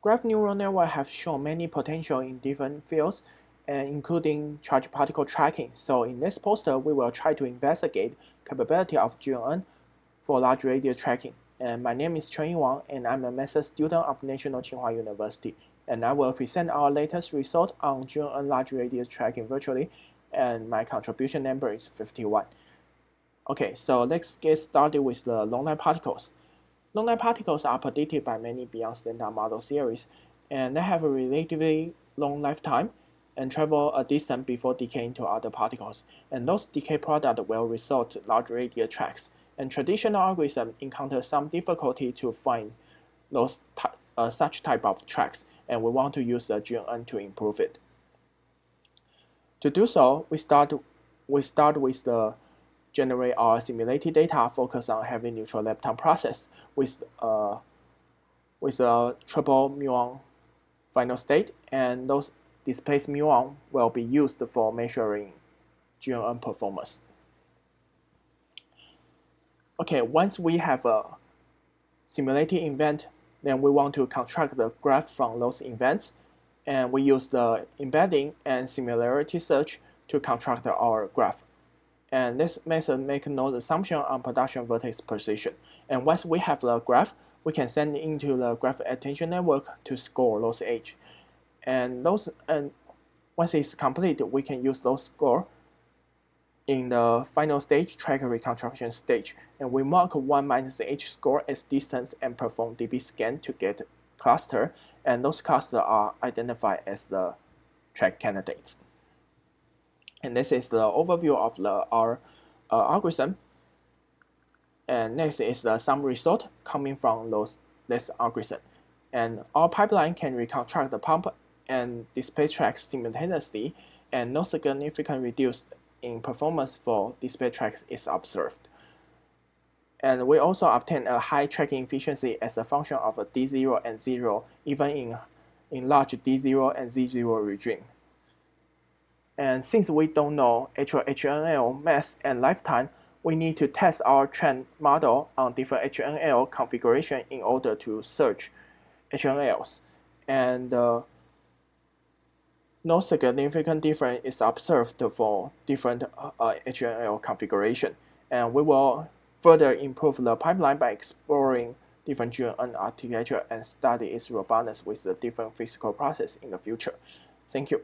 Graph neural networks have shown many potential in different fields, including charged particle tracking. So in this poster, we will try to investigate capability of GNN for large radius tracking. And my name is Chun-Yi Wang, and I'm a master's student of National Tsinghua University. And I will present our latest result on GNN large radius tracking virtually, and my contribution number is 51. Okay, so let's get started with the long-line particles. Long-line particles are predicted by many beyond standard model theories, and they have a relatively long lifetime and travel a distance before decaying to other particles. And those decay products will result in large radius tracks. And traditional algorithms encounter some difficulty to find those such type of tracks, and we want to use the GNN to improve it. To do so, we start with the generate our simulated data focus on heavy neutral lepton process with a triple muon final state, and those displaced muon will be used for measuring GNN performance. Okay, once we have a simulated event, then we want to construct the graph from those events, and we use the embedding and similarity search to construct our graph. And this method makes no assumption on production vertex precision. And once we have the graph, we can send it into the graph attention network to score those edges. And once it's complete, we can use those score in the final stage, track reconstruction stage. And we mark 1 minus the H score as distance and perform dB scan to get cluster. And those clusters are identified as the track candidates. And this is the overview of our algorithm. And next is some result coming from this algorithm. And our pipeline can reconstruct the pump and display tracks simultaneously, and no significant reduce in performance for display tracks is observed. And we also obtain a high tracking efficiency as a function of a D0 and 0, even in large D0 and Z0 regime. And since we don't know actual HNL mass and lifetime, we need to test our trained model on different HNL configuration in order to search HNLs. And no significant difference is observed for different HNL configuration. And we will further improve the pipeline by exploring different GNN architecture and study its robustness with the different physical process in the future. Thank you.